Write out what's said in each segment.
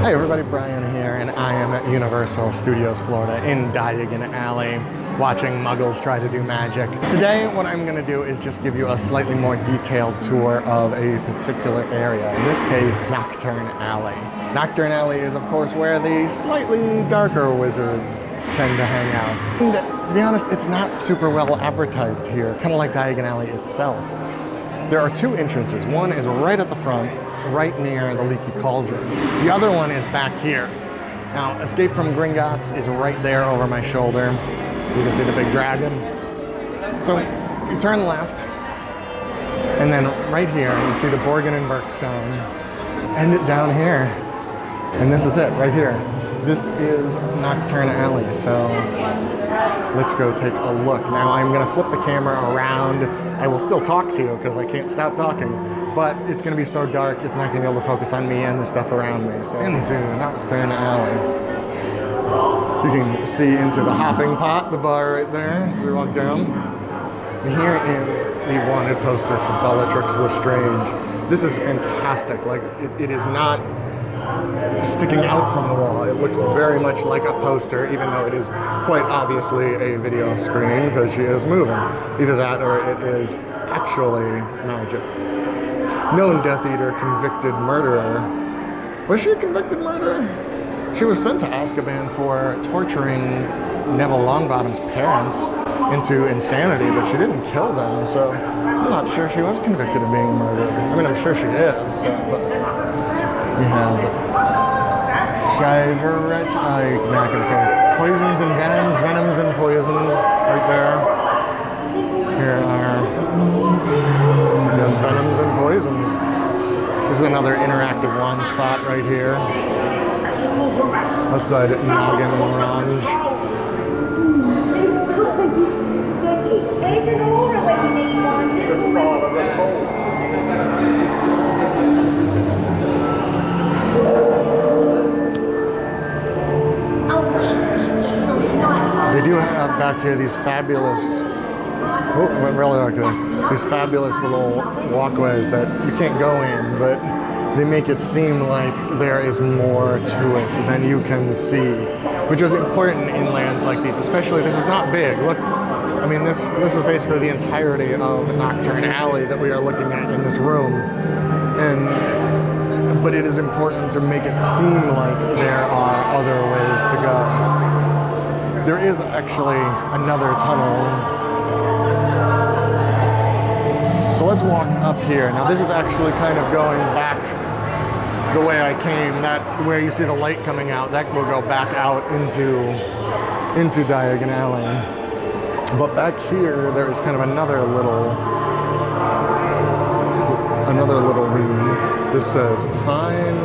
Hey everybody, Brian here, and I am at Universal Studios Florida in Diagon Alley watching Muggles try to do magic. Today what I'm going to do is just give you a slightly more detailed tour of a particular area, in this case Knockturn Alley. Knockturn Alley is of course where the slightly darker wizards tend to hang out. And to be honest, it's not super well advertised here, kind of like Diagon Alley itself. There are two entrances. One is right at the front, right near the Leaky Cauldron. The other one is back here. Now, Escape from Gringotts is right there over my shoulder. You can see the big dragon. So you turn left, and then right here you see the Borgin and Burke sign. End it down here, and this is it right here. This is Knockturn Alley, so let's go take a look. Now I'm gonna flip the camera around. I will still talk to you because I can't stop talking, but it's gonna be so dark, it's not gonna be able to focus on me and the stuff around me. So into Knockturn Alley. You can see into the Hopping Pot, the bar right there, as we walk down. And here is the wanted poster for Bellatrix Lestrange. This is fantastic. Like, it is not sticking out from the wall. It looks very much like a poster, even though it is quite obviously a video screen because she is moving. Either that or it is actually magic. Known Death Eater, convicted murderer. Was she a convicted murderer? She was sent to Azkaban for torturing Neville Longbottom's parents into insanity, but she didn't kill them, so I'm not sure she was convicted of being a murderer. I mean, I'm sure she is, but we have Shiverich, I'm not gonna say poisons and venoms, venoms and poisons right there. Here are, I guess, venoms and poisons. This is another interactive wand spot right here. Outside at Noggin Range. They do have back here these fabulous, went really like that. These fabulous little walkways that you can't go in, but they make it seem like there is more to it than you can see, which is important in lands like these. Especially, this is not big. Look, I mean, this is basically the entirety of Knockturn Alley that we are looking at in this room, but it is important to make it seem like there are other ways to go. There is actually another tunnel. So let's walk up here. Now this is actually kind of going back the way I came. That where you see the light coming out, that will go back out into Diagon Alley. But back here, there is kind of another little room. This says, "Fine,"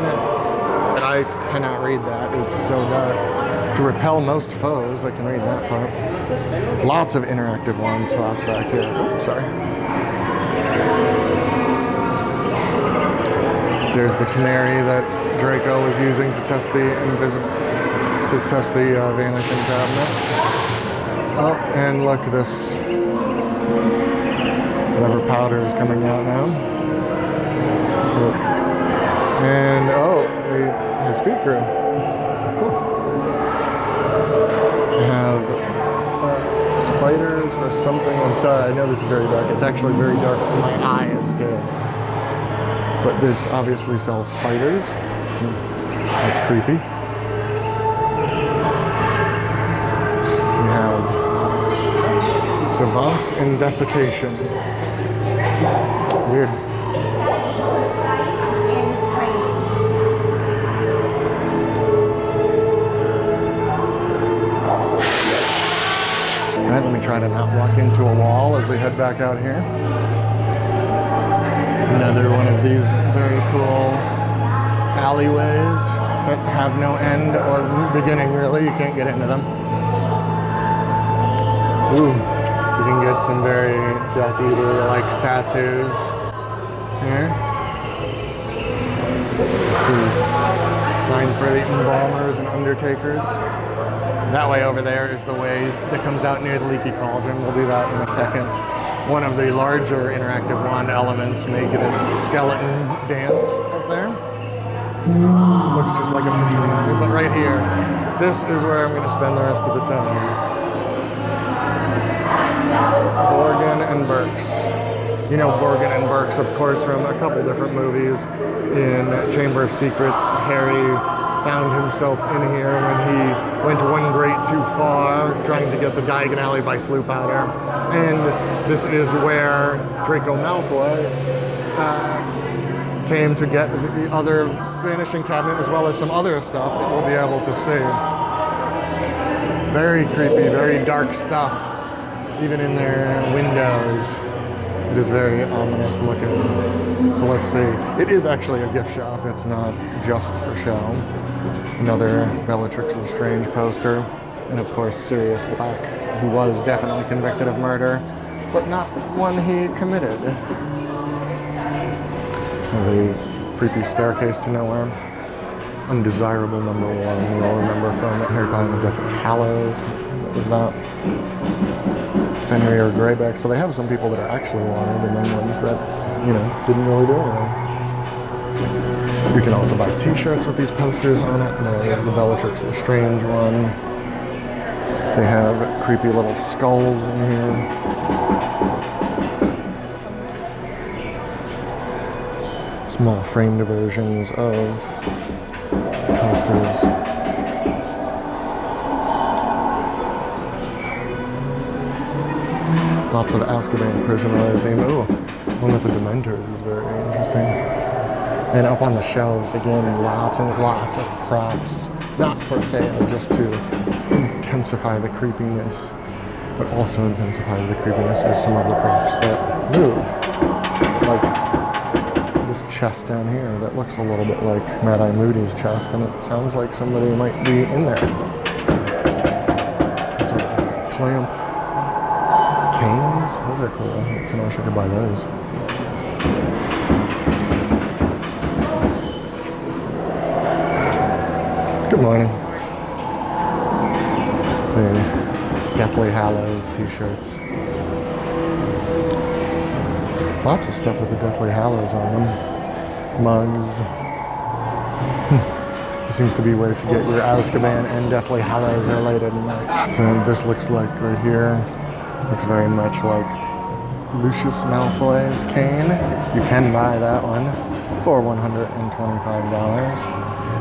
but I cannot read that. It's so dark. To repel most foes, I can read that part. Lots of interactive wand spots back here. Oops, sorry. There's the canary that Draco was using to test the Vanishing Cabinet. Oh, and look, this whatever powder is coming out now. And oh, his feet grew. Cool. We have spiders or something. I'm sorry, I know this is very dark. It's actually very dark to my eyes too. But this obviously sells spiders. That's creepy. We have savants in desiccation. Weird. Alright, let me try to not walk into a wall as we head back out here. Another one of these very cool alleyways that have no end or beginning, really. You can't get into them. Ooh, you can get some very Death Eater-like tattoos here. Sign for the embalmers and undertakers. That way over there is the way that comes out near the Leaky Cauldron. We'll do that in a second. One of the larger interactive wand elements make this skeleton dance up there. Looks just like a picture of me, but right here, this is where I'm going to spend the rest of the time. Borgin and Burkes. You know Borgin and Burkes, of course, from a couple different movies. In Chamber of Secrets, Harry found himself in here when he went one grade too far, trying to get to Diagon Alley by flue powder. And this is where Draco Malfoy came to get the other Vanishing Cabinet, as well as some other stuff that we'll be able to see. Very creepy, very dark stuff, even in their windows. It is very ominous looking. So let's see. It is actually a gift shop. It's not just for show. Another Bellatrix Lestrange poster. And of course, Sirius Black, who was definitely convicted of murder, but not one he committed. The creepy staircase to nowhere. Undesirable number 1. You all remember from Harry Potter and the Deathly Hallows. What was that? Fenrir Greyback. So they have some people that are actually wanted, and then ones that, you know, didn't really do anything. You can also buy t-shirts with these posters on it. There's the Bellatrix Lestrange one. They have creepy little skulls in here. Small framed versions of posters. Lots of Azkaban prison related theme. Ooh, one with the Dementors is very interesting. And up on the shelves, again, lots and lots of props. Not for sale, just to intensify the creepiness. What also intensifies the creepiness is some of the props that move. Like this chest down here that looks a little bit like Mad-Eye Moody's chest, and it sounds like somebody might be in there. There's a clamp. Canes? Those are cool. I kind of wish I could buy those. Good morning. The Deathly Hallows t-shirts. Lots of stuff with the Deathly Hallows on them. Mugs. This seems to be where to get your Azkaban and Deathly Hallows related merch. So this looks like right here. Looks very much like Lucius Malfoy's cane. You can buy that one for $125.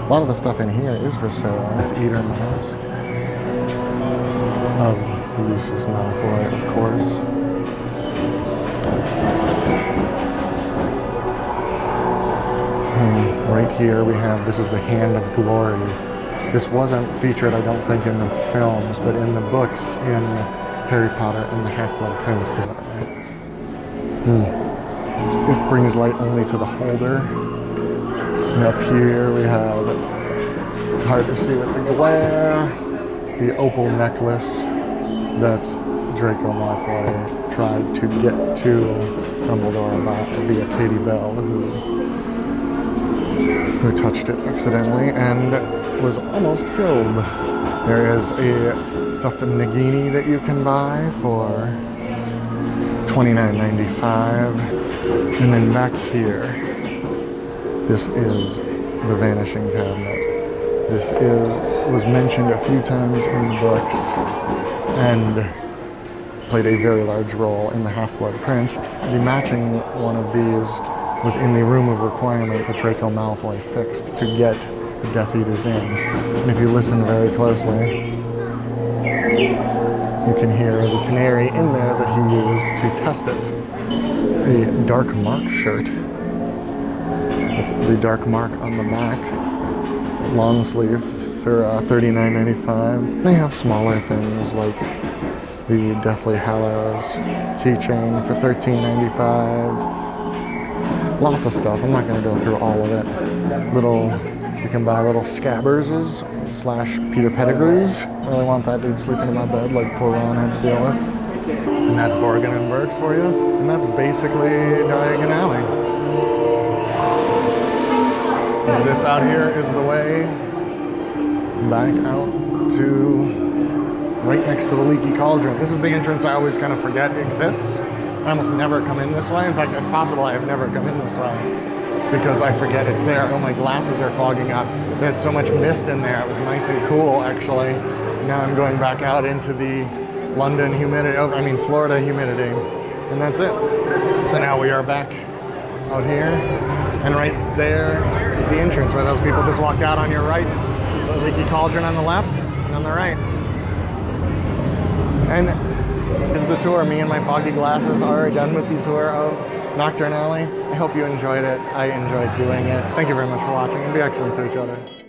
A lot of the stuff in here is for sale. Death Eater mask of Lucius Malfoy, of course. So right here we have, this is the Hand of Glory. This wasn't featured, I don't think, in the films, but in the books in Harry Potter and the Half-Blood Prince. It brings light only to the holder. And up here we have, it's hard to see with the glare, the opal necklace that Draco Malfoy tried to get to Dumbledore via Katie Bell, who touched it accidentally and was almost killed. There is a stuffed Nagini that you can buy for $29.95. And then back here, this is the Vanishing Cabinet. This was mentioned a few times in the books and played a very large role in the Half-Blood Prince. The matching one of these was in the Room of Requirement that Draco Malfoy fixed to get the Death Eaters in. And if you listen very closely, you can hear the canary in there that he used to test it. The Dark Mark shirt with the Dark Mark on the back, long sleeve for $39.95. They have smaller things like the Deathly Hallows keychain for $13.95. Lots of stuff. I'm not going to go through all of it. You can buy little Scabberses / Peter Pettigrews. I really want that dude sleeping in my bed like poor Ron had to deal with. And that's Borgin and Burkes for you. And that's basically Diagon Alley. And this out here is the way back out to right next to the Leaky Cauldron. This is the entrance I always kind of forget exists. I almost never come in this way. In fact, it's possible I have never come in this way. because I forget it's there. Oh, my glasses are fogging up. They had so much mist in there. It was nice and cool, actually. Now I'm going back out into the London humidity, Florida humidity. And that's it. So now we are back out here. And right there is the entrance where those people just walked out on your right. The Leaky Cauldron on the left and on the right. And this is the tour. Me and my foggy glasses are done with the tour of Knockturn Alley. I hope you enjoyed it. I enjoyed doing it. Thank you very much for watching, and be excellent to each other.